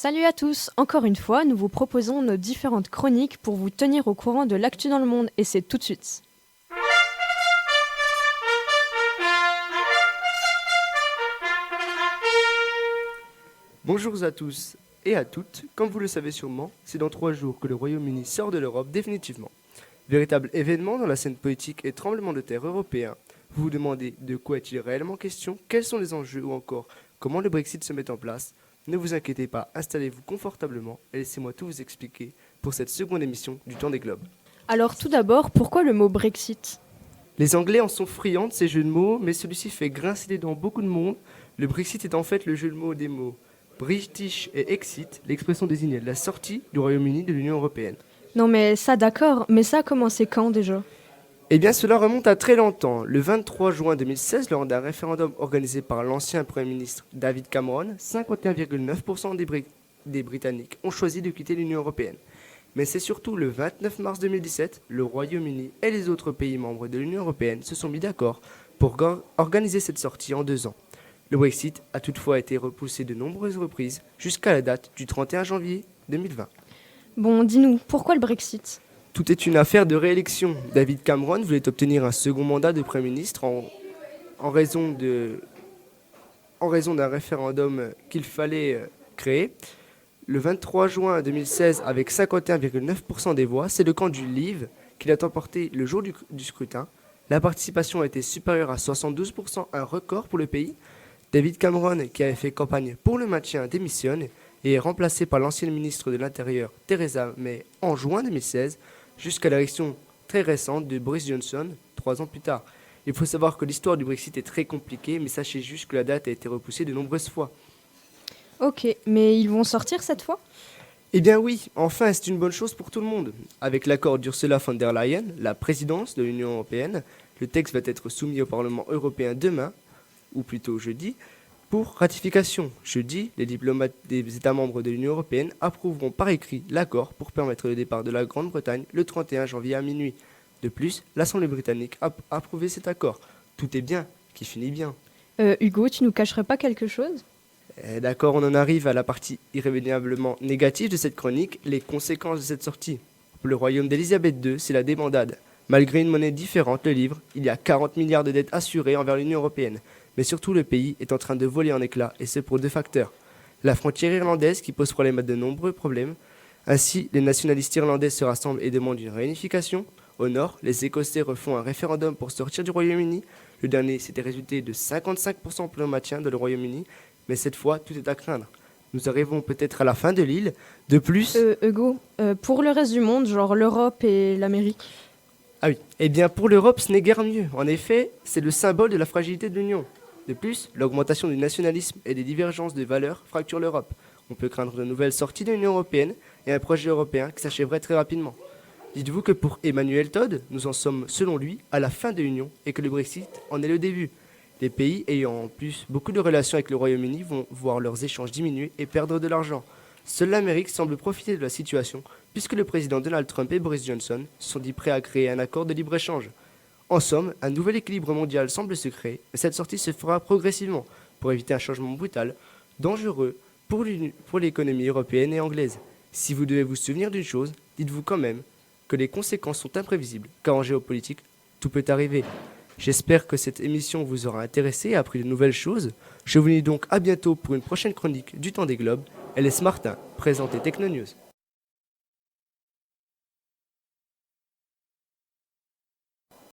Salut à tous, encore une fois, nous vous proposons nos différentes chroniques pour vous tenir au courant de l'actu dans le monde, et c'est tout de suite. Bonjour à tous et à toutes. Comme vous le savez sûrement, c'est dans 3 jours que le Royaume-Uni sort de l'Europe définitivement. Véritable événement dans la scène politique et tremblement de terre européen. Vous vous demandez de quoi est-il réellement question, quels sont les enjeux ou encore comment le Brexit se met en place. Ne vous inquiétez pas, installez-vous confortablement et laissez-moi tout vous expliquer pour cette seconde émission du Temps des Globes. Alors tout d'abord, pourquoi le mot Brexit ? Les Anglais en sont friands de ces jeux de mots, mais celui-ci fait grincer les dents beaucoup de monde. Le Brexit est en fait le jeu de mots des mots British et Exit. L'expression désignait la sortie du Royaume-Uni de l'Union européenne. Non mais ça d'accord, mais ça a commencé quand déjà ? Eh bien, cela remonte à très longtemps. Le 23 juin 2016, lors d'un référendum organisé par l'ancien Premier ministre David Cameron, 51,9% des Britanniques ont choisi de quitter l'Union européenne. Mais c'est surtout le 29 mars 2017, le Royaume-Uni et les autres pays membres de l'Union européenne se sont mis d'accord pour organiser cette sortie en 2 ans. Le Brexit a toutefois été repoussé de nombreuses reprises jusqu'à la date du 31 janvier 2020. Bon, dis-nous, pourquoi le Brexit ? Tout est une affaire de réélection. David Cameron voulait obtenir un second mandat de Premier ministre en raison d'un référendum qu'il fallait créer. Le 23 juin 2016, avec 51,9% des voix, c'est le camp du Leave qui l'a emporté le jour du scrutin. La participation a été supérieure à 72%, un record pour le pays. David Cameron, qui avait fait campagne pour le maintien, démissionne et est remplacé par l'ancienne ministre de l'Intérieur, Theresa May, en juin 2016, jusqu'à l'élection très récente de Boris Johnson, 3 ans plus tard. Il faut savoir que l'histoire du Brexit est très compliquée, mais sachez juste que la date a été repoussée de nombreuses fois. Ok, mais ils vont sortir cette fois ? Eh bien oui, enfin c'est une bonne chose pour tout le monde. Avec l'accord d'Ursula von der Leyen, la présidence de l'Union européenne, le texte va être soumis au Parlement européen demain, ou plutôt jeudi, pour ratification. Jeudi, les diplomates des États membres de l'Union européenne approuveront par écrit l'accord pour permettre le départ de la Grande-Bretagne le 31 janvier à minuit. De plus, l'Assemblée britannique a approuvé cet accord. Tout est bien, qui finit bien. Hugo, tu nous cacherais pas quelque chose ? D'accord, on en arrive à la partie irrémédiablement négative de cette chronique, les conséquences de cette sortie. Pour le royaume d'Élisabeth II, c'est la débandade. Malgré une monnaie différente, le livre, il y a 40 milliards de dettes assurées envers l'Union européenne. Mais surtout, le pays est en train de voler en éclats, et ce pour 2 facteurs. La frontière irlandaise qui pose problème à de nombreux problèmes. Ainsi, les nationalistes irlandais se rassemblent et demandent une réunification. Au nord, les Écossais refont un référendum pour sortir du Royaume-Uni. Le dernier s'était résulté de 55% pour le maintien dans le Royaume-Uni. Mais cette fois, tout est à craindre. Nous arrivons peut-être à la fin de l'île. De plus... Hugo, pour le reste du monde, genre l'Europe et l'Amérique ? Ah oui, eh bien pour l'Europe, ce n'est guère mieux. En effet, c'est le symbole de la fragilité de l'Union. De plus, l'augmentation du nationalisme et des divergences de valeurs fracturent l'Europe. On peut craindre de nouvelles sorties de l'Union européenne et un projet européen qui s'achèverait très rapidement. Dites-vous que pour Emmanuel Todd, nous en sommes, selon lui, à la fin de l'Union et que le Brexit en est le début. Les pays ayant en plus beaucoup de relations avec le Royaume-Uni vont voir leurs échanges diminuer et perdre de l'argent. Seule l'Amérique semble profiter de la situation puisque le président Donald Trump et Boris Johnson sont dit prêts à créer un accord de libre-échange. En somme, un nouvel équilibre mondial semble se créer, mais cette sortie se fera progressivement pour éviter un changement brutal, dangereux pour l'économie européenne et anglaise. Si vous devez vous souvenir d'une chose, dites-vous quand même que les conséquences sont imprévisibles, car en géopolitique, tout peut arriver. J'espère que cette émission vous aura intéressé et appris de nouvelles choses. Je vous dis donc à bientôt pour une prochaine chronique du Temps des Globes. Elle est Martin, présentée Techno News.